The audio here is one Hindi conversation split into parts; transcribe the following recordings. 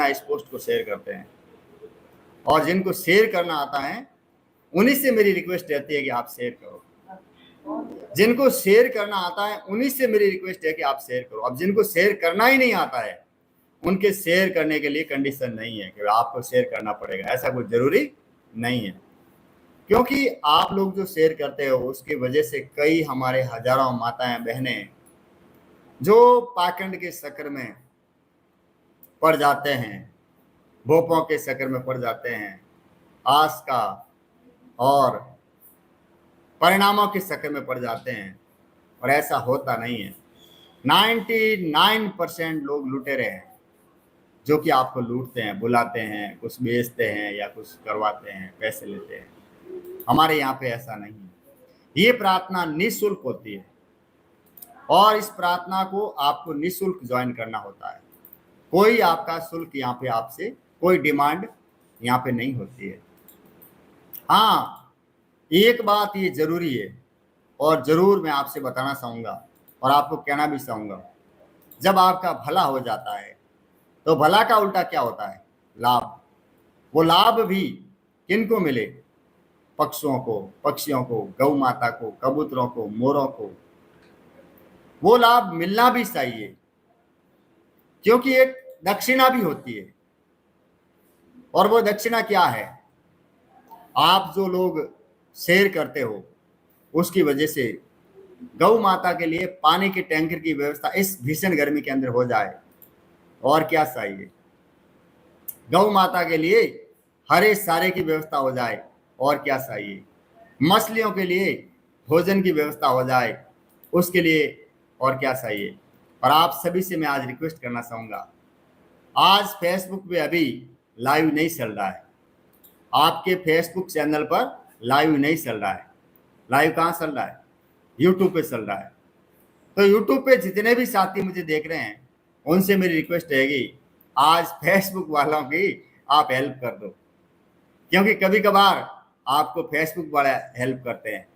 इस पोस्ट को शेयर करते हैं, और जिनको शेयर करना आता है उन्हीं से मेरी रिक्वेस्ट रहती है कि आप शेयर करो। जिनको शेयर करना आता है उन्हीं से मेरी रिक्वेस्ट है कि आप शेयर करो। अब जिनको शेयर करना ही नहीं आता है उनके शेयर करने के लिए कंडीशन नहीं है कि आपको शेयर करना पड़ेगा, ऐसा कुछ जरूरी नहीं है। क्योंकि आप लोग जो शेयर करते हो उसकी वजह से कई हमारे हजारों माताएं बहनें जो पाखंड के चक्कर में पड़ जाते हैं, भोपों के चक्कर में पड़ जाते हैं, आस का और परिणामों के चक्कर में पड़ जाते हैं, और ऐसा होता नहीं है। 99% लोग लुटेरे हैं जो कि आपको लूटते हैं, बुलाते हैं, कुछ बेचते हैं या कुछ करवाते हैं, पैसे लेते हैं। हमारे यहाँ पे ऐसा नहीं है। ये प्रार्थना निःशुल्क होती है और इस प्रार्थना को आपको निःशुल्क ज्वाइन करना होता है। कोई आपका शुल्क यहाँ पे आपसे कोई डिमांड यहाँ पे नहीं होती है। हाँ, एक बात ये जरूरी है और जरूर मैं आपसे बताना चाहूंगा और आपको कहना भी चाहूंगा, जब आपका भला हो जाता है तो भला का उल्टा क्या होता है? लाभ। वो लाभ भी किनको मिले? पक्षियों को, पक्षियों को, गौ माता को, कबूतरों को, मोरों को। वो लाभ मिलना भी चाहिए क्योंकि एक दक्षिणा भी होती है। और वो दक्षिणा क्या है? आप जो लोग शेयर करते हो उसकी वजह से गौ माता के लिए पानी के टैंकर की व्यवस्था इस भीषण गर्मी के अंदर हो जाए, और क्या चाहिए? गौ माता के लिए हरे सारे की व्यवस्था हो जाए, और क्या चाहिए? मछलियों के लिए भोजन की व्यवस्था हो जाए, उसके लिए और क्या चाहिए? और आप सभी से मैं आज रिक्वेस्ट करना चाहूंगा, आज फेसबुक पे अभी लाइव नहीं चल रहा है, आपके फेसबुक चैनल पर लाइव नहीं चल रहा है। लाइव कहाँ चल रहा है? यूट्यूब पे चल रहा है। तो यूट्यूब पे जितने भी साथी मुझे देख रहे हैं उनसे मेरी रिक्वेस्ट रहेगी, आज फेसबुक वालों की आप हेल्प कर दो, क्योंकि कभी कभार आपको फेसबुक वाले हेल्प करते हैं।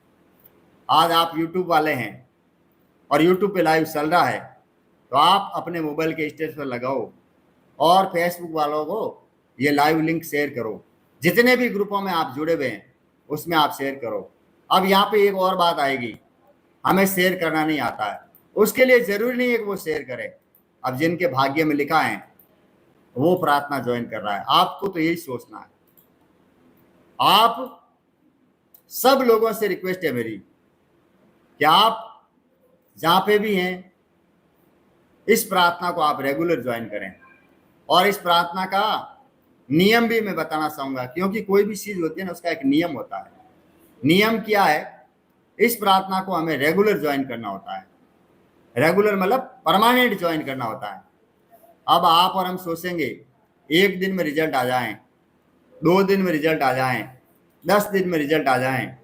आज आप यूट्यूब वाले हैं और यूट्यूब पे लाइव चल रहा है, तो आप अपने मोबाइल के स्टेटस पर लगाओ और फेसबुक वालों को ये लाइव लिंक शेयर करो। जितने भी ग्रुपों में आप जुड़े हुए हैं उसमें आप शेयर करो। अब यहाँ पे एक और बात आएगी, हमें शेयर करना नहीं आता है, उसके लिए जरूरी नहीं है कि वो शेयर करे। अब जिनके भाग्य में लिखा है वो प्रार्थना ज्वाइन कर रहा है, आपको तो यही सोचना है। आप सब लोगों से रिक्वेस्ट है मेरी कि आप जहां पे भी हैं इस प्रार्थना को आप रेगुलर ज्वाइन करें। और इस प्रार्थना का नियम भी मैं बताना चाहूंगा, क्योंकि कोई भी चीज होती है ना उसका एक नियम होता है। नियम क्या है? इस प्रार्थना को हमें रेगुलर ज्वाइन करना होता है। रेगुलर मतलब परमानेंट ज्वाइन करना होता है। अब आप और हम सोचेंगे एक दिन में रिजल्ट आ जाएं, 2 दिन में रिजल्ट आ जाएं, 10 दिन में रिजल्ट आ जाएं,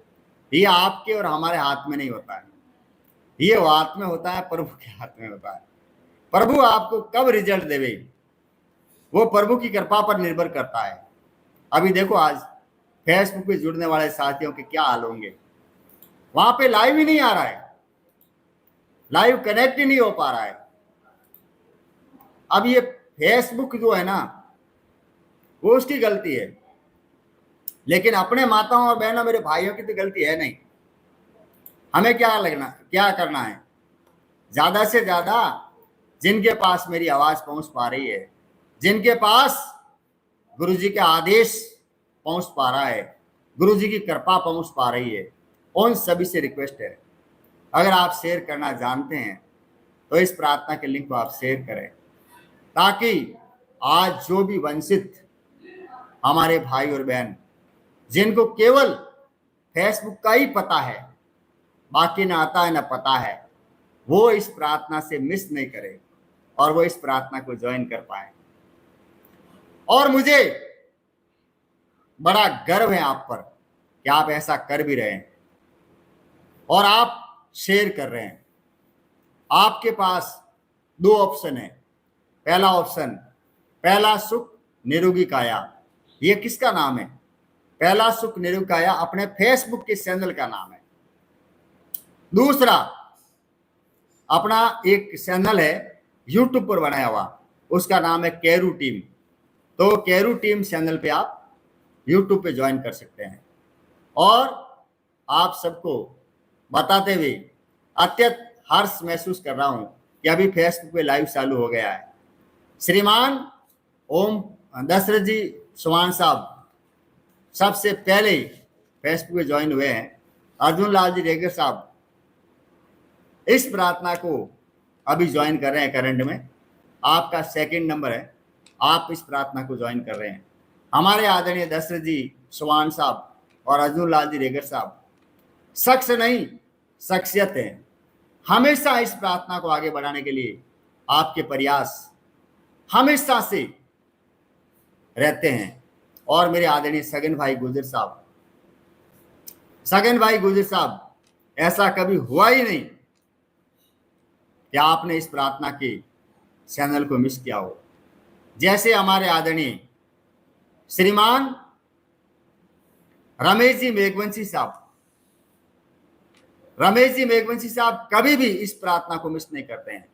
ये आपके और हमारे हाथ में नहीं होता है। ये हाथ में होता है, प्रभु के हाथ में होता है। प्रभु आपको कब रिजल्ट देवे वो प्रभु की कृपा पर निर्भर करता है। अभी देखो आज फेसबुक पे जुड़ने वाले साथियों के क्या हाल होंगे, वहां पे लाइव ही नहीं आ रहा है, लाइव कनेक्ट ही नहीं हो पा रहा है। अब ये फेसबुक जो है ना वो उसकी गलती है, लेकिन अपने माताओं और बहनों मेरे भाइयों की तो गलती है नहीं। हमें क्या करना है? ज्यादा से ज्यादा जिनके पास मेरी आवाज पहुंच पा रही है, जिनके पास गुरुजी के आदेश पहुंच पा रहा है, गुरुजी की कृपा पहुंच पा रही है, उन सभी से रिक्वेस्ट है, अगर आप शेयर करना जानते हैं तो इस प्रार्थना के लिंक को आप शेयर करें, ताकि आज जो भी वंचित हमारे भाई और बहन जिनको केवल फेसबुक का ही पता है, बाकी ना आता है ना पता है, वो इस प्रार्थना से मिस नहीं करे और वो इस प्रार्थना को ज्वाइन कर पाए। और मुझे बड़ा गर्व है आप पर कि आप ऐसा कर भी रहे हैं और आप शेयर कर रहे हैं। आपके पास 2 ऑप्शन है। पहला ऑप्शन, पहला सुख निरोगी काया, ये किसका नाम है? पहला सुख निरोगी काया अपने फेसबुक के चैनल का नाम है। दूसरा, अपना एक चैनल है यूट्यूब पर बनाया हुआ, उसका नाम है केरू टीम। तो केरू टीम चैनल पे आप यूट्यूब पे ज्वाइन कर सकते हैं। और आप सबको बताते हुए अत्यंत हर्ष महसूस कर रहा हूं कि अभी फेसबुक पे लाइव चालू हो गया है। श्रीमान ओम दशरथ जी चौहान साहब सबसे पहले फेसबुक पे ज्वाइन हुए हैं। अर्जुन लाल जी रेगर साहब इस प्रार्थना को अभी ज्वाइन कर रहे हैं। करंट में आपका सेकंड नंबर है, आप इस प्रार्थना को ज्वाइन कर रहे हैं। हमारे आदरणीय दशरथ जी चौहान साहब और अर्जुन लाल जी रेगर साहब शख्स नहीं शख्सियत है। हमेशा इस प्रार्थना को आगे बढ़ाने के लिए आपके प्रयास हमेशा से रहते हैं। और मेरे आदरणीय सगन भाई गुजर साहब, ऐसा कभी हुआ ही नहीं कि आपने इस प्रार्थना के चैनल को मिस किया हो। जैसे हमारे आदरणीय श्रीमान रमेश जी मेघवंशी साहब कभी भी इस प्रार्थना को मिस नहीं करते हैं।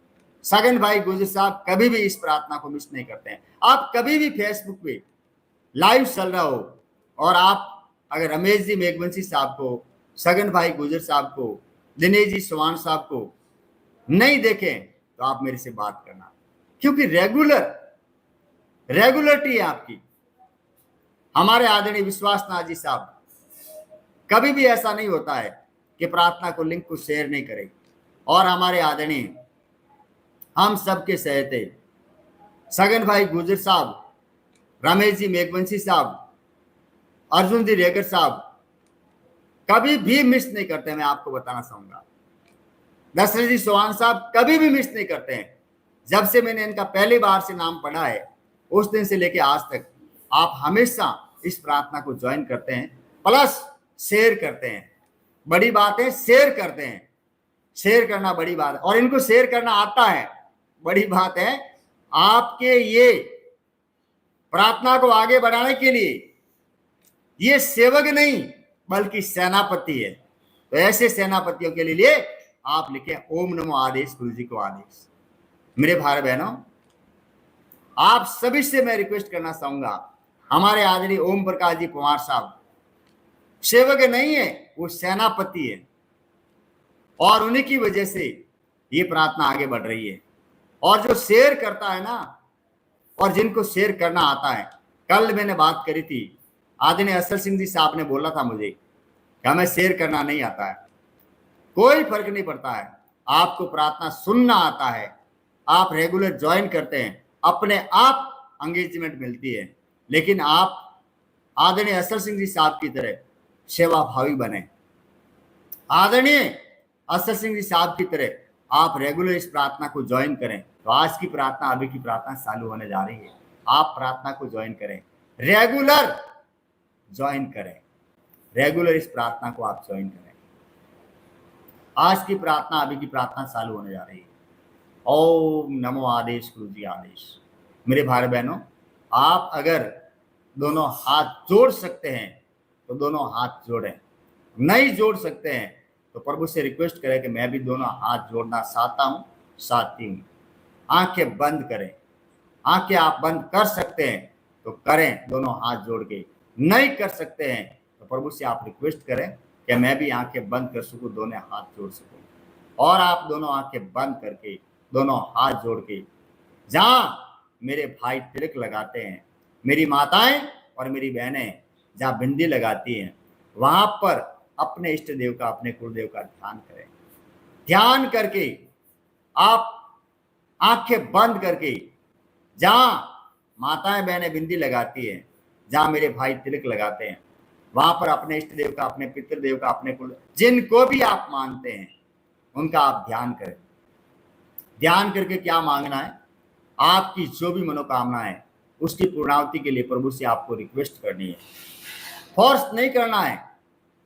सगन भाई गुजर साहब कभी भी इस प्रार्थना को मिस नहीं करते हैं। आप कभी भी फेसबुक पे लाइव चल रहा हो और आप अगर रमेश जी मेघवंशी साहब को, सगन भाई गुजर साहब को, दिनेश जी चौहान साहब को नहीं देखें तो आप मेरे से बात करना, क्योंकि रेगुलरिटी है आपकी। हमारे आदरणीय विश्वासनाथ जी साहब कभी भी ऐसा नहीं होता है कि प्रार्थना को लिंक को शेयर नहीं करें। और हमारे आदरणीय हम सबके सहते सगन भाई गुजर साहब, रमेश जी मेघवंशी साहब, अर्जुन जी रेगर साहब कभी भी मिस नहीं करते। मैं आपको बताना चाहूंगा दशरथ जी चौहान साहब कभी भी मिस नहीं करते हैं। जब से मैंने इनका पहली बार से नाम पढ़ा है उस दिन से लेके आज तक आप हमेशा इस प्रार्थना को ज्वाइन करते हैं, प्लस शेयर करते हैं। बड़ी बात है, शेयर करते हैं। शेयर करना बड़ी बात है और इनको शेयर करना आता है, बड़ी बात है। आपके ये प्रार्थना को आगे बढ़ाने के लिए ये सेवक नहीं बल्कि सेनापति है। तो ऐसे सेनापतियों के लिए आप लिखें ओम नमो आदेश गुरु जी को आदेश। मेरे भाई बहनों, आप सभी से मैं रिक्वेस्ट करना चाहूंगा, हमारे आदरणीय ओम प्रकाश जी पवार साहब सेवक नहीं है, वो सेनापति है और उन्हीं की वजह से ये प्रार्थना आगे बढ़ रही है। और जो शेयर करता है ना, और जिनको शेयर करना आता है, कल मैंने बात करी थी, आदरणीय असर सिंह जी साहब ने बोला था मुझे कि हमें शेयर करना नहीं आता है। कोई फर्क नहीं पड़ता है, आपको प्रार्थना सुनना आता है, आप रेगुलर ज्वाइन करते हैं, अपने आप एंगेजमेंट मिलती है। लेकिन आप आदरणीय असर सिंह जी साहब की तरह सेवा भावी बने। आदरणीय असर सिंह जी साहब की तरह आप रेगुलर इस प्रार्थना को ज्वाइन करें। तो आज की प्रार्थना, अभी की प्रार्थना चालू होने जा रही है। आप प्रार्थना को ज्वाइन करें, रेगुलर ज्वाइन करें, रेगुलर इस प्रार्थना को आप ज्वाइन करें। आज की प्रार्थना, अभी की प्रार्थना चालू होने जा रही है। ओम नमो आदेश गुरु जी आदेश। मेरे भाई बहनों, आप अगर दोनों हाथ जोड़ सकते हैं तो दोनों हाथ जोड़ें, नहीं जोड़ सकते हैं तो प्रभु से रिक्वेस्ट करें कि मैं भी दोनों हाथ जोड़ना चाहता हूं, चाहती हूं। आंखें बंद करें, आंखें आप बंद कर सकते हैं तो करें दोनों हाथ जोड़ के, नहीं कर सकते हैं तो प्रभु से आप रिक्वेस्ट करें कि मैं भी आंखें बंद कर सकूं, दोनों हाथ जोड़ सकूं। और आप दोनों आंखें बंद करके, दोनों हाथ जोड़ के, जहां मेरे भाई तिलक लगाते हैं, मेरी माताएं और मेरी बहनें जहां बिंदी लगाती हैं, वहां पर अपने इष्ट देव का, अपने कुलदेव का ध्यान करें। ध्यान करके आप आंखें बंद करके, जहां माताएं बहनें बिंदी लगाती हैं, जहां मेरे भाई तिलक लगाते हैं, वहां पर अपने इष्ट देव का, अपने पितृदेव का, अपने कुल, जिनको भी आप मानते हैं उनका आप ध्यान करें। ध्यान करके क्या मांगना है, आपकी जो भी मनोकामना है उसकी पूर्णावती के लिए प्रभु से आपको रिक्वेस्ट करनी है। फोर्स नहीं करना है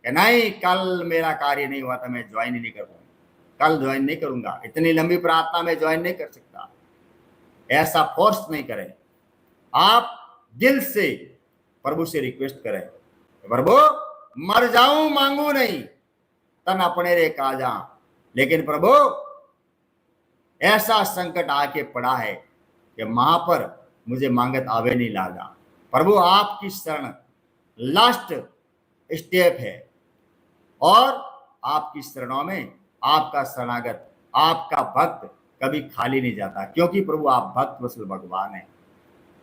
कि नहीं कल मेरा कार्य नहीं हुआ था, मैं ज्वाइन ही नहीं कर पाऊंगा, कल ज्वाइन नहीं करूंगा, इतनी लंबी प्रार्थना में ज्वाइन नहीं कर सकता। ऐसा फोर्स नहीं करें, आप दिल से प्रभु से रिक्वेस्ट करें, प्रभु मर जाऊं मांगू नहीं, तन अपने रे काजा। लेकिन प्रभु ऐसा संकट आके पड़ा है कि वहां पर मुझे मांगत आवे नहीं लागा। प्रभु आपकी शरण लास्ट स्टेप है और आपकी शरणों में आपका शरणागत, आपका भक्त कभी खाली नहीं जाता, क्योंकि प्रभु आप भक्त वत्सल भगवान है।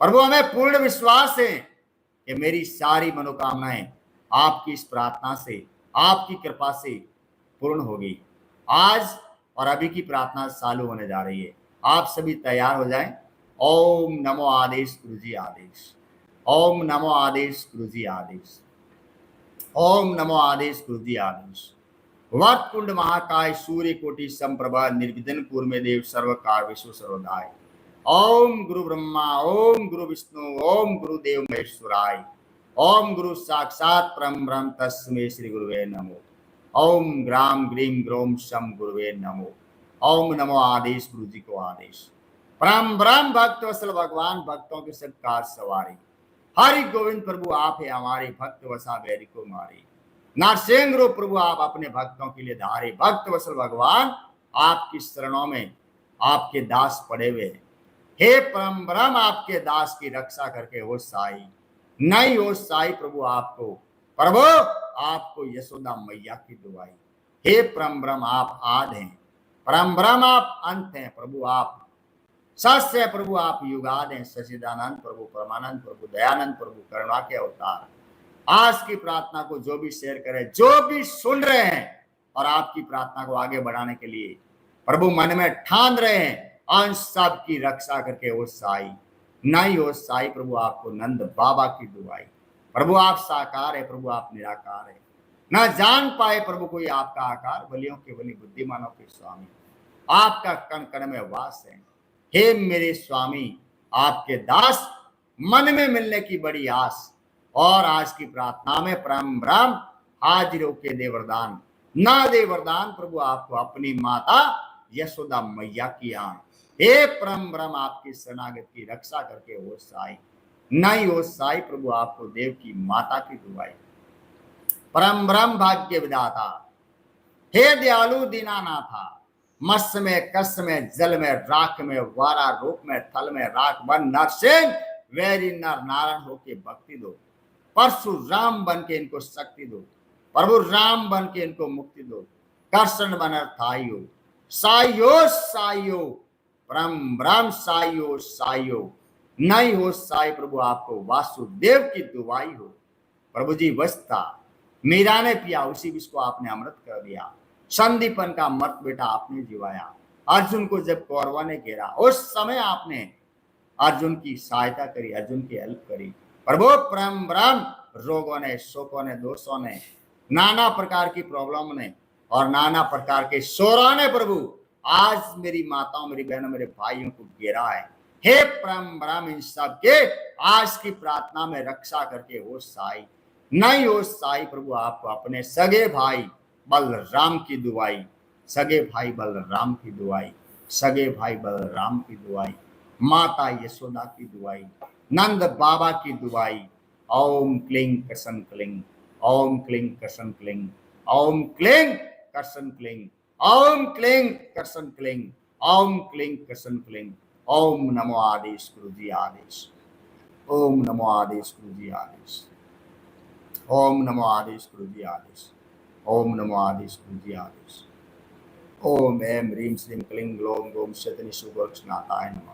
प्रभु हमें पूर्ण विश्वास है कि मेरी सारी मनोकामनाएं आपकी इस प्रार्थना से, आपकी कृपा से पूर्ण होगी। आज और अभी की प्रार्थना चालू होने जा रही है, आप सभी तैयार हो जाएं। ओम नमो आदेश गुरु जी आदेश, ओम नमो आदेश गुरु जी आदेश, ओम नमो आदेश गुरु जी आदेश। वक्रतुंड महाकाय सूर्य कोटि समप्रभा निर्विघ्न कुरु मे देव सर्व कार्य विश्व सर्वदाय। ओम गुरु ब्रह्मा, ओम गुरु विष्णु, ओम गुरुदेव महेश्वराय, ओम गुरु साक्षात परम ब्रह्म तस्मै श्री गुरुवे नमो। ओम ग्राम ग्रीम ग्रोम शम गुरुवे नमो। ओम नमो आदेश गुरु जी को आदेश। परम ब्रह्म भक्त वत्सल भगवान, भक्तों के सब कार सवारी, हरि गोविंद प्रभु आप है हमारे, भक्त वसा बैरी को मारे। नरसिंह रूप प्रभु आप अपने भक्तों के लिए धारे, भक्त वत्सल भगवान आपकी शरणों में आपके दास पड़े हुए हैं। हे परम ब्रह्म आपके दास की रक्षा करके हो साई, नहीं हो साई प्रभु आपको, प्रभु आपको यशोदा मैया की दुआई। हे परम ब्रह्म आप आदि हैं, परम ब्रह्म आप अंत हैं, प्रभु आप सत्य है, प्रभु आप युगाद हैं, सच्चिदानंद प्रभु, परमानंद प्रभु, दयानंद प्रभु, करुणा के अवतार। आज की प्रार्थना को जो भी शेयर करे, जो भी सुन रहे हैं और आपकी प्रार्थना को आगे बढ़ाने के लिए प्रभु मन में ठान रहे हैं, अन सब की रक्षा करके हो साई, नहीं हो साई प्रभु आपको नंद बाबा की दुआई। प्रभु आप साकार है, प्रभु आप निराकार है, ना जान पाए प्रभु कोई आपका आकार, बलियों के बलि बुद्धिमानों के स्वामी, आपका कण कण में वास है। हे मेरे स्वामी आपके दास, मन में मिलने की बड़ी आस, और आज की प्रार्थना में परम ब्रह्म हाजिरों के दे वरदान, ना दे वरदान प्रभु आपको अपनी माता यशोदा मैया की आन। हे परम ब्रह्म आपकी शरणागत की रक्षा करके हो साई, नहीं हो साई प्रभु आपको देव की माता की दुआई। परम ब्रह्म भाग्य विधाता, हे दयालु दीनानाथा, मत्स्य में, कस्य में, जल में, राख में, वारा रूप में, थल में, राख बन नरसिंह वैरी नर नारायण होके भक्ति दो। परशुराम बन के इनको शक्ति दो, प्रभु राम बन के इनको मुक्ति दो। कर्षण बन थाइयो, साइयो साइयो, परम ब्रह्म साइयो साइयो, नहीं हो साई प्रभु आपको वासुदेव की दुआई हो। प्रभु जी वस्ता मीरा ने पिया, उसी विष को आपने अमृत कर दिया। संदीपन का मर्त बेटा आपने जिवाया। अर्जुन को जब कौरवों ने घेरा, उस समय आपने अर्जुन की सहायता करी, अर्जुन की हेल्प करी। प्रभु परम ब्रह्म रोगों ने, शोकों ने, दोषों ने, नाना प्रकार की प्रॉब्लम ने और नाना प्रकार के शोरों ने प्रभु आज मेरी माताओं, मेरी बहनों, मेरे भाइयों को घेरा है। हे परम ब्रह्म इन सब के आज की प्रार्थना में रक्षा करके हो साई, नहीं हो साई प्रभु आपको अपने सगे भाई बलराम की दुआई, सगे भाई बलराम की दुआई, सगे भाई बलराम की दुआई, माता यशोदा की दुआई, नंद बाबा की दुआई। ओम क्लिंग कर्षण क्लिंग, ओम क्लिंग कर्षण क्लिंग, ओम क्लिंग कर्षण क्लिंग, ओम क्लिंग कर्षण क्लिंग, ओम क्लिंग कर्षण क्लिंग। ओम नमो आदेश गुरु जी आदेश, ओम नमो आदेश गुरु जी आदेश, ओम नमो आदेश गुरु जी आदेश, ओम नमो आदेश गुरु जी आदेश। ओम ऐम ह्रीम श्रीम क्लीं ग्लोम गोम शतनि सुगोक्षनाथाय नमः।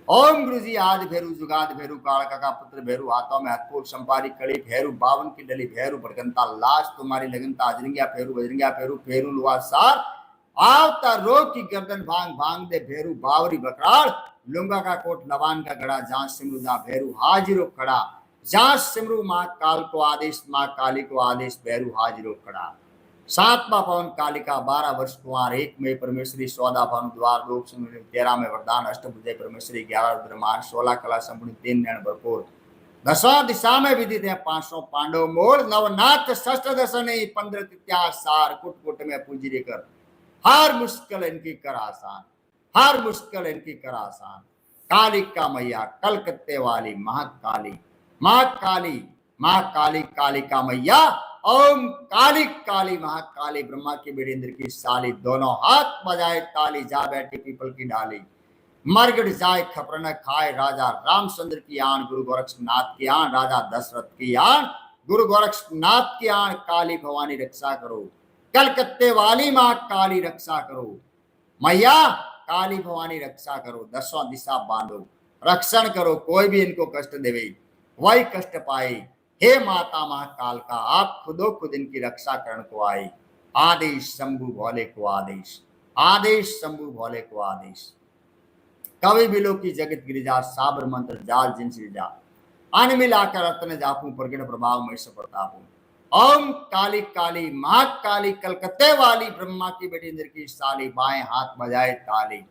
ओम गुरु जी आदि भैरू जुगाद भैरू कालका का पुत्र भैरू, हाथों में हथपुर संपारी कड़ी भैरू, बावन की डली भैरू, भड़कंता लाश तुम्हारी लगनता, अजरंगिया भैरू, बजरंगिया भैरू, भैरू लुआ सार आवता रोग की गर्दन भांग भांग दे भैरू, बावरी बकराड़ लुंगा का कोट लवान का गड़ा, जहां सिमरुदा भैरू हाजिरो खड़ा, जहां सिमरू माँ काल को आदेश, माँ काली को आदेश, भैरू हाजिरो खड़ा। सातवां पवन कालिका, 12 वर्ष कुंवर, 1 में परमेश्वरी, 14 भानु द्वार, 2 सुमन, 13 में वरदान, अष्टभुजे परमेश्वरी, 11 रुद्रमान, 16 कला संपूर्ण, 3 नयन भरपूर, 10वां दिशा में विदित है 500 पांडव मोड़, नवनाथ षष्ठ दशनी, 15 तित्यास सार, कुट कुट में पूजी कर, हर मुश्किल इनकी कर आसान, हर मुश्किल इनकी कर आसान। कालिका मैया, कलकत्ते वाली महाकाली, महाकाली, महाकाली, कालिका मैया, ओम काली काली महाकाली, ब्रह्मा की बेटी इंद्र की साली, दोनों हाथ बजाए ताली, जा बैठी पीपल की डाली, मरगट जाए खपर न खाए राजा रामचंद्र की आन, गुरु गोरक्षनाथ की आन, राजा दशरथ की आन, गुरु गोरक्षनाथ की आन, काली भवानी रक्षा करो, कलकत्ते वाली मां काली रक्षा करो, मैया काली भवानी रक्षा करो, दसों दिशा बांधो, रक्षण करो, कोई भी इनको कष्ट देवे वही कष्ट पाए। हे माता महाकाल का आप खुदो खुद इनकी रक्षा करने को आए। आदेश शंभु भोले को आदेश, आदेश शंभु भोले को आदेश। कवि बिलो की जगत गिरिजा, साबर मंत्र जाल जिन जा, अन मिलाकर रत्न जापू, प्रगट प्रभाव महेश प्रतापू। ओम काली काली महाकाली कलकत्ते वाली, ब्रह्मा की बेटी इंद्र की साली, बाएं हाथ बजाए ताली,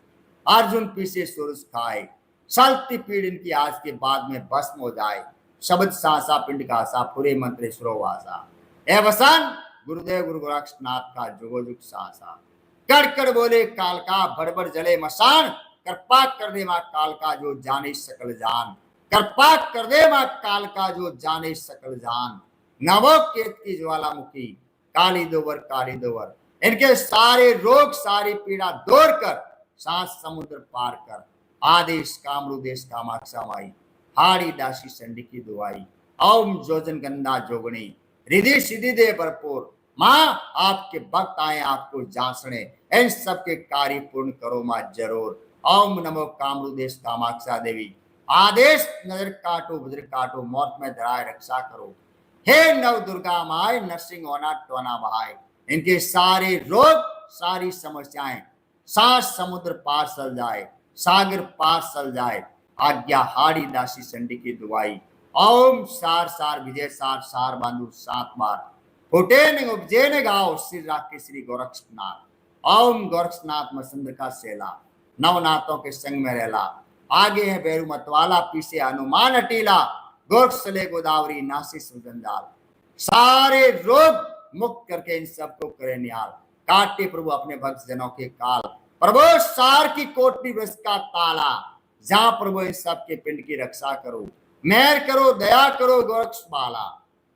अर्जुन पीछे सुरस खाए, चलती पीड़ इनकी आज के बाद में भस्म हो जाए, शब्द सासा पिंड का आशा, पूरे मंत्र सुरोवासा। ए वसन गुरुदेव गुरु गोरक्षनाथ का जुगो जुग सासा, कड़ बोले काल का, बड़बड़ जले मसान, कृपा कर दे मां काल का जो जाने सकल जान, कृपा कर दे मां काल का जो जाने सकल जान। नवो केत की ज्वालामुखी, काली दोवर, इनके सारे रोग सारी पीड़ा दूर कर, सांस समुद्र पार कर, आदेश कामरू देश कामाक्षा माई, हाड़ी दासी संडी की दुआई। ओम जोजन गंदा जोगणी, रिधि सिद्धि दे भरपूर, मां आपके भक्त आए आपको जांचने, इन सबके कार्य पूर्ण करो मां जरूर। ओम नमो कामरू देश कामाक्षा देवी, आदेश नजर काटो बुद्र काटो, मौत में धराए रक्षा करो। हे नव दुर्गा माए, नरसिंह होना टोना बहाए, इनके सारे रोग सारी समस्याएं सात समुद्र पार चल जाए, सागर पार चल जाए, आज्ञा हाड़ी दासी संडी की दुआई। ओम सार सार विजय सार सार बांधु 7 बार, फुटे न उपजे न गाओ, श्री राके श्री गोरक्षनाथ। ओम गोरक्षनाथ मसंद्र का सेला, नवनाथों के संग में रहला, आगे है बैरू मतवाला, पीछे हनुमान अटीला, गोरक्षले गोदावरी नासी सुजंजाल, सारे रोग मुक्त करके इन सबको करे निहाल, काटे प्रभु अपने भक्त जनों के काल, प्रभु सार की कोटनी वृक्ष का ताला, जहां प्रभु इन सबके पिंड की रक्षा करो, मेहर करो दया करो गोरक्ष बाला,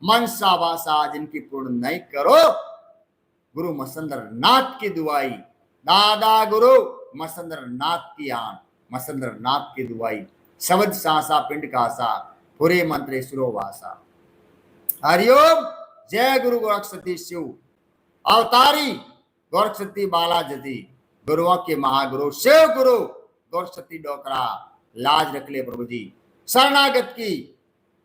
मनसा वासा जिनकी पूर्ण नहीं करो, गुरु मसंदर नाथ की दुआई, दादा गुरु मसंदर नाथ की आन, मसंदर नाथ की दुआई, शब्द सासा पिंड का सा, पूरे मंत्र सुरोवासा। हरिओम जय गुरु गोरक्षपति शिव अवतारी, गोरक्षपति बाला जति, गुरुओं के महागुरु शिव गुरु गोरक्षपति डोकरा, लाज रख ले प्रभु जी, शरणागत की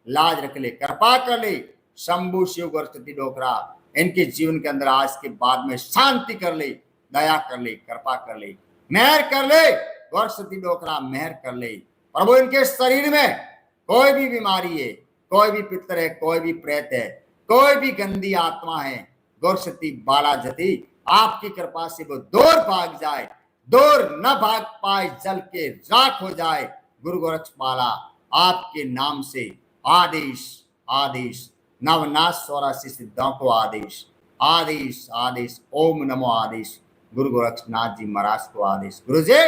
लाज रख ले, कृपा कर ले, शंभु शिव गोरक्षपति डोकरा, इनके जीवन के अंदर आज के बाद में शांति कर ले, दया कर ले, कृपा कर ले, मेहर कर ले, गोरक्षपति डोकरा मेहर कर ले प्रभु। इनके शरीर में कोई भी बीमारी है, कोई भी पितर है, कोई भी प्रेत है, कोई भी गंदी आत्मा है, गोरक्षपति बाला जति आपकी कृपा से वो दूर भाग जाए, दूर न भाग पाए, जल के राख हो जाए। गुरु गोरक्ष बाला आपके नाम से आदेश आदेश, नवनाथ 84 सिद्धों को आदेश आदेश आदेश, ओम नमो आदेश, गुरु गोरक्षनाथ जी महाराज को आदेश। गुरु जी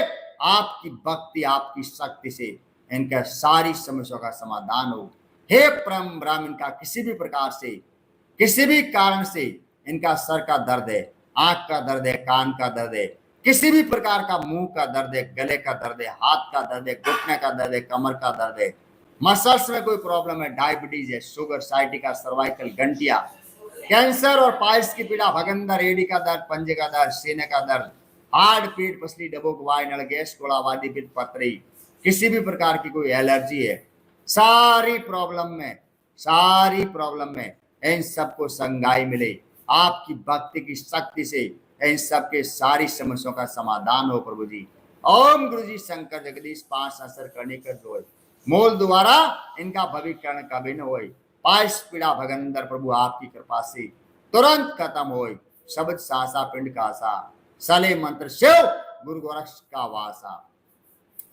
आपकी भक्ति आपकी शक्ति से इनका सारी समस्याओं का समाधान हो। हे परम ब्रह्म, इनका किसी भी प्रकार से किसी भी कारण से इनका सर का दर्द है, आंख का दर्द है, कान का दर्द है, किसी भी प्रकार का मुंह का दर्द है, गले का दर्द है, हाथ का दर्द है, घुटने का दर्द है, कमर का दर्द है, मसल्स में कोई प्रॉब्लम है, डायबिटीज है, शुगर, साइटिका, सर्वाइकल, गंटिया, कैंसर और पाइल्स की पीड़ा, भगंदर, एड़ी का दर्द, पंजे का दर्द, सीने का दर्द, हार्ट, पीठ, पसली, डबोक, वाय, नल, गैस, कोड़ावादी, पित्त, पथरी, किसी भी प्रकार की कोई एलर्जी है, सारी प्रॉब्लम में इन सबको संगाई मिले, आपकी भक्ति की शक्ति से इन सबके सारी समस्याओं का समाधान हो प्रभु जी। ओम गुरु जी शंकर जगदीश 5 असर करने कर जोय, मूल द्वारा इनका भविकरण कभी न होए, पाइस पीड़ा भगंदर प्रभु आपकी कृपा से तुरंत खत्म होए, शब्द सासा पिंड का सा, सले मंत्र शिव गुरु गोरक्ष का वासा।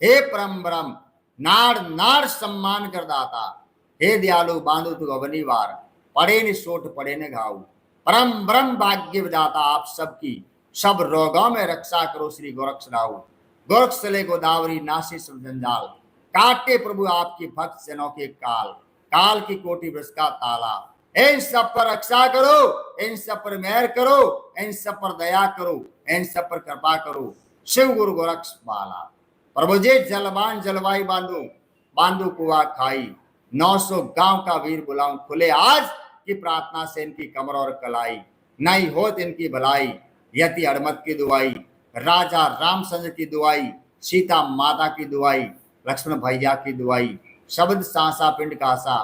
हे परम ब्रह्म नाड़ नाड़ सम्मान कर दाता, हे दयालु बांधो तु अवनिवार, पड़े न सोट पड़े न घाव, परम ब्रह्म भाग्य विदाता आप सबकी सब रोगों में रक्षा करो श्री गोरक्ष राहु, गोरक्ष चले गोदावरी नासी सब जंजाल, काटे प्रभु आपकी भक्त जनों के काल, काल की कोटि वृक्ष का ताला, इन सब पर रक्षा करो, इन सब पर मेहर करो, इन सब पर दया करो, इन सब पर कृपा करो, शिव गुरु गोरक्ष बाला। प्रभु जी जलबान जलवाई बांधू, बांधू कुआ खाई, 900 गांव का वीर बुलाऊं, खुले आज की प्रार्थना से इनकी कमर और कलाई, नहीं होत इनकी भलाई, यति हड़मत की दुआई, राजा रामचंद्र की दुआई, सीता माता की दुआई, लक्ष्मण भैया की दुआई, शब्द सांसा पिंड कासा,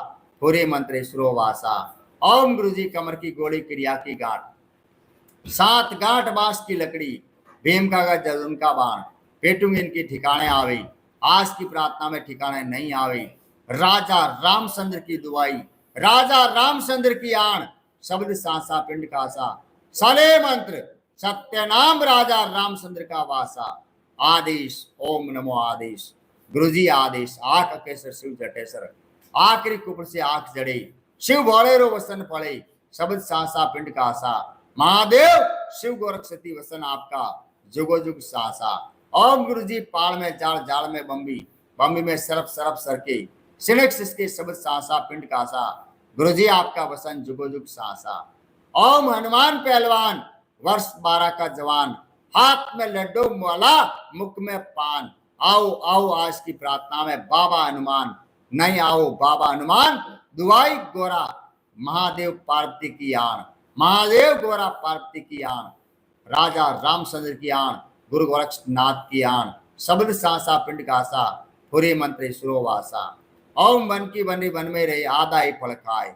पूरे मंत्र इसरो वासा। ओम गुरु जी कमर की गोली क्रिया की गांठ, 7 गांठ बांस की लकड़ी, भीम का गज उनका बाण, पेटूंग इनकी ठिकाने आवे, आज की प्रार्थना में ठिकाने नहीं आवे, राजा रामचंद्र की दुआई, राजा रामचंद्र की आण, शब्द सांसा पिंड कासा, साले मंत्र सत्य नाम राजा रामचंद्र का वासा। आदेश ओम नमो आदेश, गुरु जी आदेश, आख केसर शिव जटेसर, आखिरी कुपर से आंख जड़े, शिव भोले रो वसन पड़े, शब्द सांसा पिंड कासा, महादेव शिव गोरक्षति वसन आपका, जुगो जुग सासा। ओम गुरु जी पाल में जाड़, जाड़ में बम्बी, बम्बी में सरफ सरफ सरके, सिनक सिसके शब्द सांसा पिंड कासा, गुरु जी आपका वसन जुगो जुग सासा। ओम हनुमान पहलवान, वर्ष 12 का जवान, हाथ में लड्डू माला, मुख में पान, आओ आओ आज की प्रार्थना में बाबा हनुमान, नहीं आओ बाबा हनुमान, दुआई गोरा महादेव पार्वती की आन, महादेव गोरा पार्वती की आन, राजा रामचंद्र की आन, गुरु गोरक्षनाथ की आन, शब्द सांसा पिंड कासा, पूरे मंत्र सुरोवासा। ओम वन की बनी वन में रहे, आधा ही फल खाए,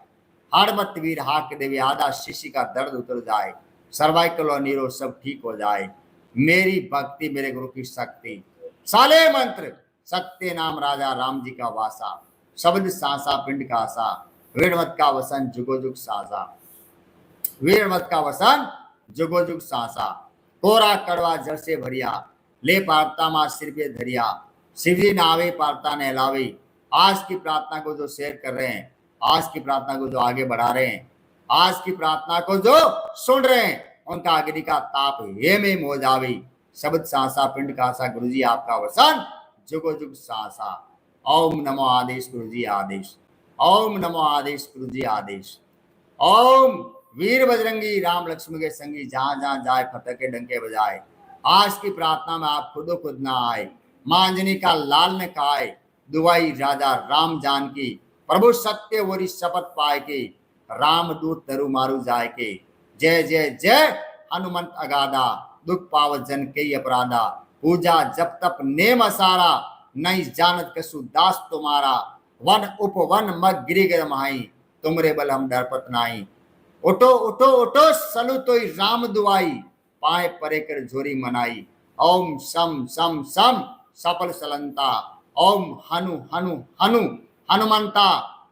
हाड़मत वीर हाक देवी, आधा शिशि का दर्द उतर जाए, सर्वाइकल और नीरो सब ठीक हो जाए, मेरी भक्ति मेरे गुरु की शक्ति, साले मंत्र सत्य नाम राजा राम जी का वासा, शब्द सांसा पिंड कासा, वीरमत का वसन जुगो जुग सासा, वीरमत का वसन जुगो जुग सासा। कोरा कड़वा जल से भरिया, ले पारता मां सिर पे धरिया, शिवजी नावे पारता नहलावे। आज की प्रार्थना को जो शेयर कर रहे हैं, आज की प्रार्थना को जो आगे बढ़ा रहे हैं, आज की प्रार्थना को जो सुन रहे हैं, उनका अग्नि का ताप हे में हो जावे, शब्द सांसा पिंड कासा, गुरु जी आपका वसन जुगो जुग सासा। ओम नमो आदेश गुरु जी आदेश, ओम नमो आदेश गुरु जी आदेश। ओम वीर बजरंगी राम लक्ष्मण के संगी, जहां जहां जाए फटके डंके बजाए। आज की प्रार्थना में आप खुदो खुद ना आए, मां अंजनी का लाल ने खाए, दुआई राजा राम जान की, प्रभु सत्य वोरी शपथ पाए के, राम दूत तरु मारू जाए के। जय जय जय हनुमंत अगाधा, दुख पावत जन के अपराधा, पूजा जब तप नेम असारा, नहीं जानत कसु दास तुम्हारा, वन उपवन मग गिरिगर माही, तुमरे बल हम डरपत नाई। उठो उठो उठो सलु तोई राम दुआई, पाए परे कर झोरी मनाई। ओम सम सम सम सफल सलंता, ओम हनु हनु हनु हनुमंता,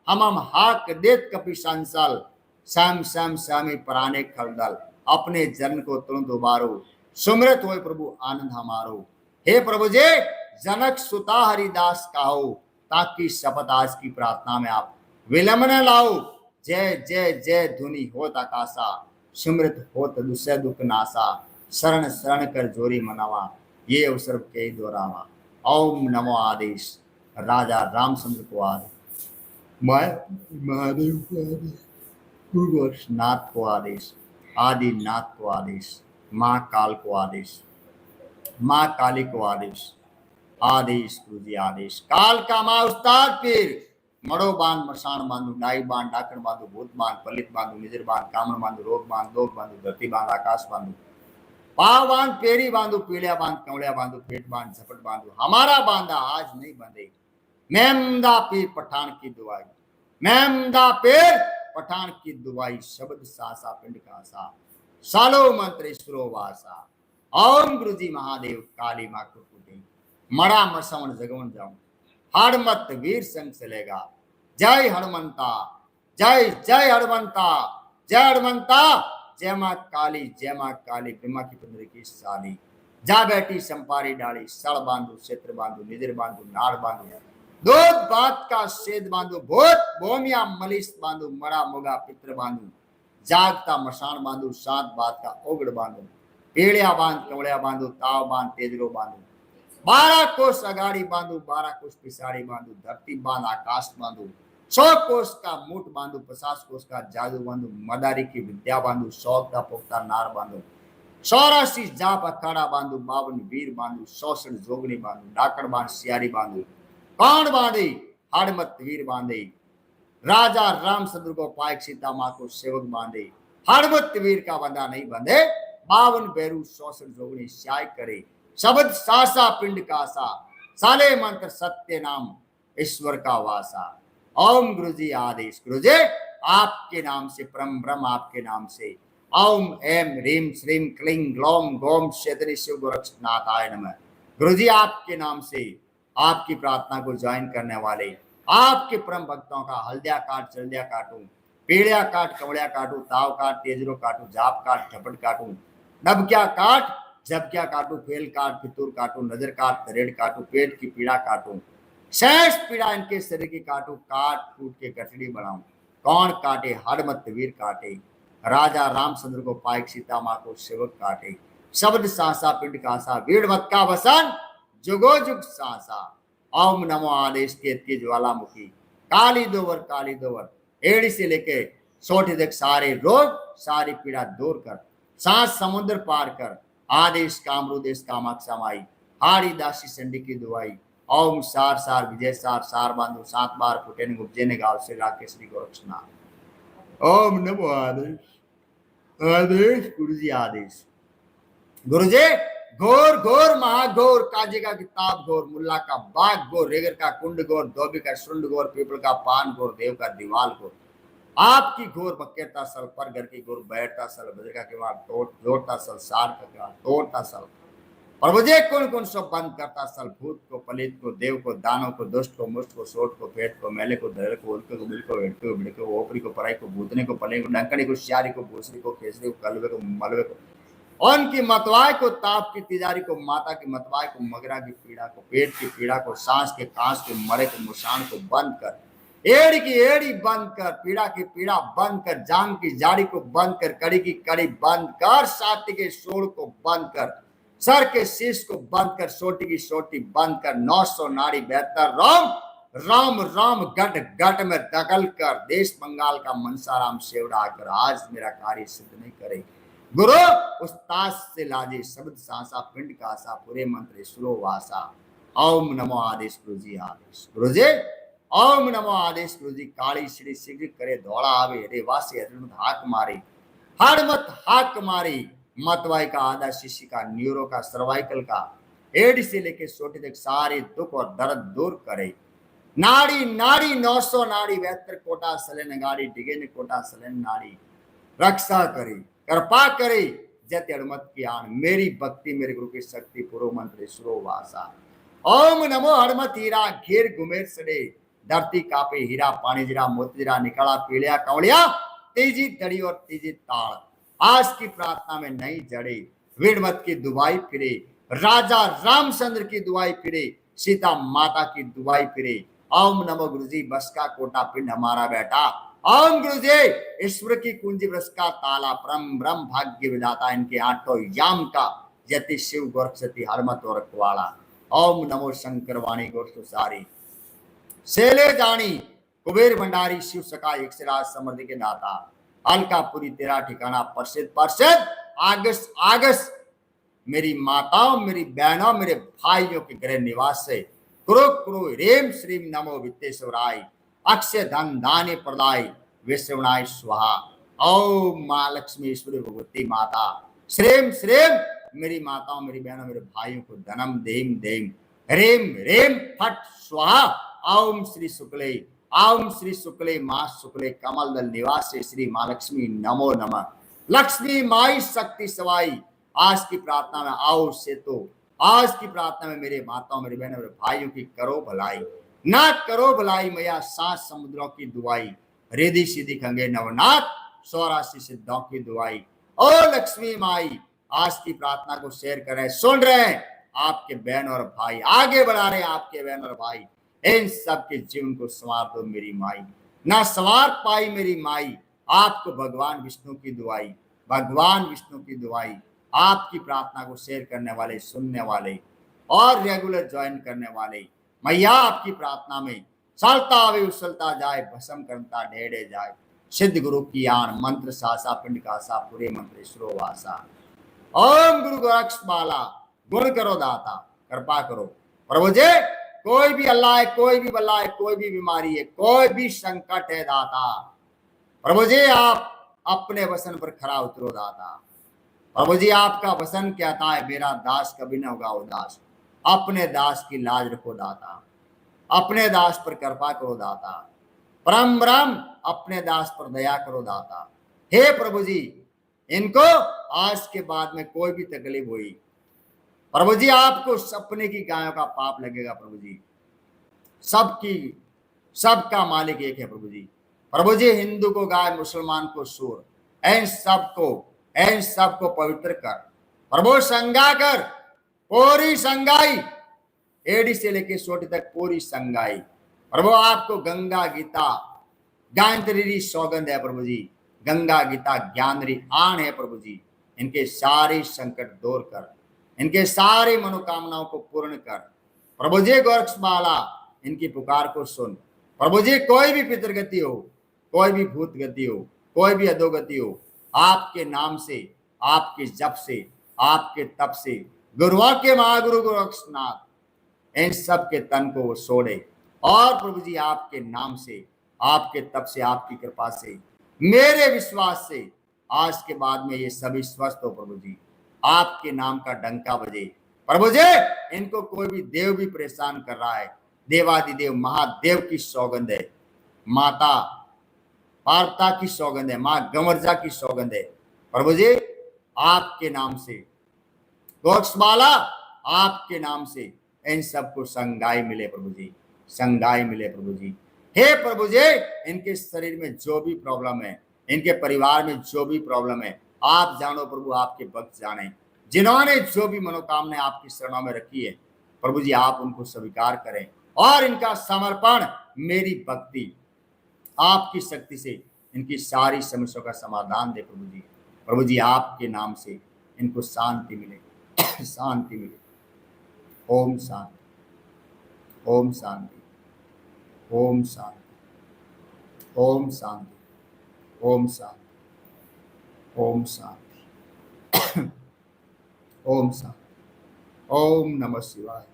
हम हाक देत कपि संसल, सम सम समी पराने खलदल, अपने जन को तुरंत उबारो, सुमरत होए प्रभु आनंद हमारो। हे प्रभु जी जनक सुता हरिदास काहो, ताकि शपथ आज की प्रार्थना में आप विलंब न लाओ। जय जय जय धुनि होत आकाशा, सिमृत होत दुसै दुख नासा, शरण शरण कर जोरी मनावा, ये अवसर के दोरावा। ओम नमो आदेश, राजा रामचंद्र को आदेश, महादेव को आदेश, गुरु गोरक्षनाथ को आदेश, आदिनाथ को आदेश, माँ काल को आदेश, माँ काली को आदेश, आदेश गुरु जी आदेश। काल का माँ उस्ताद पीर, मड़ो बांध मशान बांधू, डाई बांध डाकण बांधू, भूत बांध पलित बांधू, निजर बांध कामण बांधू, रोग बांध दोग बांधू, धरती बांध आकाश बांधू, पाव बांध पेरी बांधू, पीलिया बांध कमलिया बांधू, पेट बांध झपट बांधू, हमारा बांधा आज नहीं बंधे। मेमदा पीर पठान की दुआई, मेमदा पीर पठान की दुआई, शब्द सासा पिंड कासा, सालो मंत्र ईश्वरो वासा। ओम गुरु जी महादेव काली माँ कुकुटी, मरा मसवन जगवन जाऊं, हड़मत वीर संग चलेगा। जय हनुमंता, जय जय हनुमंता, जय हनुमंता, जय माँ काली, जय माँ काली, ब्रह्मा की पुत्री की साली। जा बैठी संपारी डाली, सड़ बांधू क्षेत्र बांधू, निदिर बांधू, नाड़ बांधू, दूध बात का सेद बांधू, भूत भोमिया मलिस बांधू, मरा मुगा पित्र बांधू, जागता मशान बांधू, सात बात का ओगड़ बांधू, पीड़िया बांध कवड़िया बांधू, ताव बांध तेजरो बांधू, 12 कोस अगाड़ी बांधू, 12 कोस पिछाड़ी बांधू, धरती बांध आकाश बांधू, 100 कोस का मुठ बांधू, 50 कोस का जादू बांधू, मदारी की विद्या बांधू, 100 का पुख्ता नार बांधू, 84 जाप अखाड़ा बांधू, 52 वीर बांधू, 64 जोगनी बांधू, डाकड़ बांध सियारी बांधू, कांड बांधे हड़मत वीर बांधे, राजा रामचंद्र को पायक सीता माँ को सेवक बांधे, हड़मत वीर का बंधा नहीं बंधे, 52 बैरू 64 जोगनी स्याय करे, शब्द सासा पिंड कासा, साले मंत्र सत्य नाम ईश्वर का वासा। ओम गुरु जी आदेश। गुरु जी आपके नाम से, परम ब्रह्म आपके नाम से, ओम एम ह्रीम श्रीम क्लीं ग्लौम गोम शेतनी शिव गोरक्षनाथाय नमः। गुरु जी आपके नाम से आपकी प्रार्थना को ज्वाइन करने वाले आपके परम भक्तों का हल्दिया काट, चल्दिया काटू, पीड़िया काट, कवड़िया काटू, ताव काट, तेजरो काटू, जाप काट, झपट काटू, नबक्या काट, झपक्या काटू, फेल काट, फितूर काटू, नजर काट, तरेड़ काटू, पेट की पीड़ा काटू, शेष पीड़ा इनके शरीर की काटू, काट कूट के गठड़ी बनाऊं। कौन काटे? हड़मत वीर काटे, राजा रामचंद्र को पायक सीता माँ को सेवक काटे, शब्द सासा पिंड कासा, वीर मत का वसन जुगो जुग सासा। ओम नमो आदेश के ज्वालामुखी, काली दोवर एड़ी से लेके सोटे तक सारे रोग सारी पीड़ा दूर कर, सांस समुद्र पार कर, आदेश कामरूदेश कामाक्षा माई, हाड़ी दासी संडी की दुआई। ओम सार सार विजय सार सार बांधो 7 बार फुटे ने गुप्जे ने गाव से राके श्री गोरक्षनाथ। ओम नमो आदेश। आदेश गुरु जी आदेश। गुरु जी घोर घोर महाघोर, काजी का किताब घोर, मुल्ला का बाग घोर, रेगर का कुंड घोर, धोबी का शुंड घोर, पीपल का पान घोर, देव का दीवाल घोर, आपकी घोर बकेरता सल, पर घर की घोर बैठता सल, बजर का किवाड़ जोड़ता सल, सार का किवाड़ तोड़ता सल, और मुझे कौन कौन सब बंद करता सल, भूत को, पलित को, देव को, दानों को, दुष्ट को, मुष्ट को, सोट को, पेट को, मेले को, दर को, उल्के को, बिल को, वेट को, बिड़ को, ओपरी को, पराई को, भूतने को, पले को, डंकड़ी को, श्यारी को, भूसरी को, केसरी को, कलवे को, मलवे को, उनकी मतवाय को, ताप की तिजारी को, माता की मतवाय को, मगरा की पीड़ा को, पेट की पीड़ा को, सांस के कांस को, मरे को, मुशान को बंद कर, एड़ी की एड़ी बंद कर, पीड़ा की पीड़ा बंद कर, जांग की जाड़ी को बंद कर, कड़ी की कड़ी बंद कर, साथी के शोर को बंद कर, सर के शीश को बंद कर, सोटी की सोटी बंद कर, 900 नाड़ी बेहतर राम राम राम गट गट में दखल कर, देश बंगाल का मनसाराम सेवड़ा आकर आज मेरा कार्य सिद्ध नहीं करे। गुरु उस ताश से लाजे, शब्द सासा पिंड कासा, पूरे मंत्र सुरो वासा। ओम नमो आदेश गुरु जी आदेश। गुरु जी ओम नमो आदेश गुरु जी। काली श्री शीघ्र करे दौड़ा आवे, रे वासे हाक मारे, हड़मत हाक मारी, मतवाई का, आधा शिशि का, न्यूरो का, सर्वाइकल का, एडी से लेके सोटे तक सारे दुख और दर्द दूर करे। नाड़ी नाड़ी 900 नाड़ी, बेहतर कोटा सलेन गाड़ी, डिगे ने कोटा सलेन नाड़ी, रक्षा करे, कृपा करे, जत हड़मत की आन, मेरी भक्ति मेरे गुरु की शक्ति, पूर्व मंत्र सुरो वासा। ओम नमो हड़मत हीरा, घेर घुमेर सड़े, धरती कापे, हीरा पानी जिरा, मोती जिरा, निकाला पीड़िया कवड़िया, तेजी तड़ी और तेजी ताड़, आज की प्रार्थना में नहीं जड़े, वीरमत की दुआई फिरे, राजा रामचंद्र की दुआई फिरे, सीता माता की दुआई फिरे। ओम नमो गुरु जी। बस का कोटा पिंड हमारा बेटा, ओम गुरु जी। ईश्वर की कुंजी बस का ताला, परम ब्रह्म भाग्य विधाता, इनके आठों याम का, यति शिव गोरक्षति हरमत और रखवाला। ओम नमो शंकर वाणी गोरसारी, सेले जानी कुबेर भंडारी, शिव सका एक समृद्धि के दाता, अलकापुरी तेरा ठिकाना, प्रसिद्ध प्रसिद्ध आगस आगस, मेरी माताओं, मेरी बहनों, मेरे भाइयों के गृह निवास से कुरु कुरु रेम श्रीम नमो वित्तेश्वराय, अक्षय धन धान्य प्रदाय विश्वनाय स्वाहा। ओम माँ लक्ष्मी ईश्वरी भगवती माता, श्रेम श्रेम, मेरी माताओं, मेरी बहनों, मेरे भाइयों को धनम देम देम, रेम रेम फट स्वाहा। ओम श्री शुक्ले, ओम श्री शुक्ले, मां शुक्ले, कमल दल निवास से श्री मां लक्ष्मी नमो नमः। लक्ष्मी माई शक्ति सवाई, आज की प्रार्थना में आओ से, तो आज की प्रार्थना में मेरे माताओं, मेरे बहनों, मेरे भाइयों की करो भलाई, ना करो भलाई मैया, 7 समुद्रों की दुआई, रिद्धि सिद्धि खंगे नवनाथ, 84 सिद्धों की दुआई। ओ लक्ष्मी माई, आज की प्रार्थना को शेयर करें, सुन रहे हैं आपके बहन और भाई, आगे बढ़ा रहे हैं आपके बहन और भाई, इन सबके जीवन को संवार दो मेरी माई, ना संवार पाई मेरी माई, आपको भगवान विष्णु की दुआई, भगवान विष्णु की दुआई, आपकी प्रार्थना को शेयर करने वाले, सुनने वाले और रेगुलर ज्वाइन करने वाले, मैया आपकी प्रार्थना में चलता आवे उछलता जाए, भस्म करता ढेड़े जाए, सिद्ध गुरु की आन, मंत्र सासा पिंड कासा, पूरे मंत्र श्रो वासा। ओम गुरु गोरक्ष बाला, गुण करो दाता, कृपा करो प्रभु जी। कोई भी अल्लाह है, कोई भी बल्ला है, कोई भी बीमारी है, कोई भी संकट है दाता, प्रभु जी आप अपने वचन पर खरा उतरो दाता। प्रभु जी आपका वचन कहता है, मेरा दास कभी न होगा उदास। अपने दास की लाज रखो दाता, अपने दास पर कृपा करो दाता। परम ब्रह्म अपने दास पर दया करो दाता। हे प्रभु जी, इनको आज के बाद में कोई भी तकलीफ हुई, प्रभु जी आपको सपने की गायों का पाप लगेगा प्रभु जी। सबका मालिक एक है प्रभु जी। प्रभु जी हिंदू को गाय, मुसलमान को सूर, इन सबको पवित्र कर प्रभु, संगा कर, पूरी संगाई, एडी से लेके सोटी तक पूरी संगाई। प्रभु आपको गंगा गीता ज्ञानरी सौगंध है प्रभु जी, गंगा गीता ज्ञानरी आन है प्रभु जी। इनके सारे संकट दूर कर, इनके सारी मनोकामनाओं को पूर्ण कर प्रभु जी। गोरक्ष बाला इनकी पुकार को सुन प्रभु जी। कोई भी पितृगति हो, कोई भी भूत गति हो, कोई भी अधोगति हो, आपके नाम से, आपके जप से, आपके तप से, गुरुओं के महागुरु गोरक्षनाथ इन सब के तन को वो छोड़े। और प्रभु जी आपके नाम से, आपके तप से, आपकी कृपा से, मेरे विश्वास से आज के बाद में ये सभी स्वस्थ हो प्रभु जी। आपके नाम का डंका बजे प्रभु जी। इनको कोई भी देव भी परेशान कर रहा है, देवादिदेव महादेव की सौगंध है, माता पार्वती की सौगंध है, मां गंवरजा की सौगंध है प्रभु जी। आपके नाम से गोरक्षबाला, आपके नाम से इन सबको संगाई मिले प्रभु जी, संगाई मिले प्रभु जी। हे प्रभु जी, इनके शरीर में जो भी प्रॉब्लम है, इनके परिवार में जो भी प्रॉब्लम है, आप जानो प्रभु, आपके भक्त जाने। जिन्होंने जो भी मनोकामना आपकी शरणों में रखी है प्रभु जी, आप उनको स्वीकार करें और इनका समर्पण, मेरी भक्ति, आपकी शक्ति से इनकी सारी समस्याओं का समाधान दे प्रभु जी। प्रभु जी आपके नाम से इनको शांति मिले, शांति मिले। ओम शांति, ओम शांति, ओम शांति, ओम शांति, ओम शांति, ओम शांति, ओम शांति। ओम नमः शिवाय।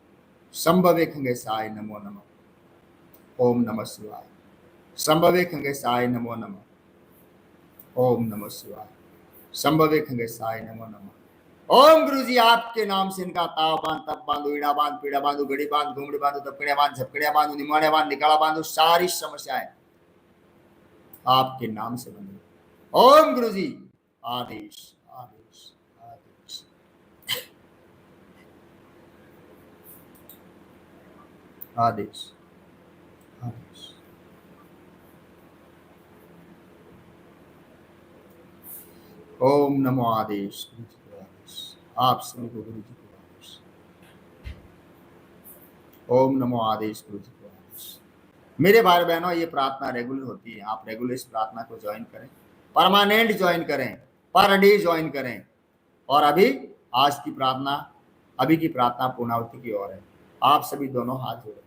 संभवे खंगेशाय नमो नमः। ओम नमः शिवाय। संभवे खंगेशाय नमो नमः। ओम नमः शिवाय। संभवे खंगेशाय नमो नमः। ओम गुरु जी आपके नाम से इनका ताव बांध, तप बांधो, ईड़ा बांध, पीड़ा बांधो, घड़ी बांध, घूमड़ी बांधो, तपकड़िया बांध, झपकड़िया बांधो, निमाड़े बांध, निकाला बांधो, सारी समस्याएं आपके नाम से बंद। ओम गुरु जी आदेश, आदेश, आदेश, आदेश, आदेश। ओम नमो आदेश, गुरु जी को आदेश, आप सभी को गुरु जी को आदेश। ओम नमो आदेश, गुरु जी को आदेश। मेरे भाई बहनों, ये प्रार्थना रेगुलर होती है, आप रेगुलर इस प्रार्थना को ज्वाइन करें, परमानेंट ज्वाइन करें, पर डे ज्वाइन करें। और अभी आज की प्रार्थना, अभी की प्रार्थना पूर्णावृत्ति की ओर है। आप सभी दोनों हाथ जोड़े,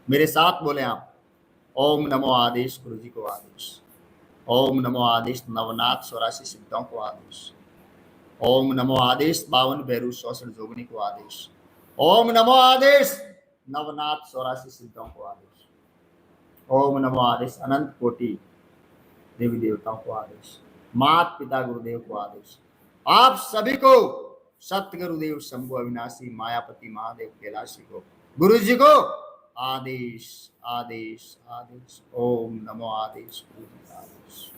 मेरे साथ बोले आप। ओम नमो आदेश, गुरु जी को आदेश। ओम नमो आदेश, नवनाथ 84 सिद्धों को आदेश। ओम नमो आदेश, 52 भैरू 64 जोगनी को आदेश। ओम नमो आदेश, नवनाथ 84 सिद्धों को आदेश। ओम नमो आदेश, अनंत कोटि देवी देवताओं को आदेश। मात पिता गुरुदेव को आदेश। आप सभी को, सत्य गुरुदेव शंभु अविनाशी मायापति महादेव कैलाशी को, गुरु जी को आदेश, आदेश, आदेश। ओम नमो आदेश, गुरु जी का आदेश।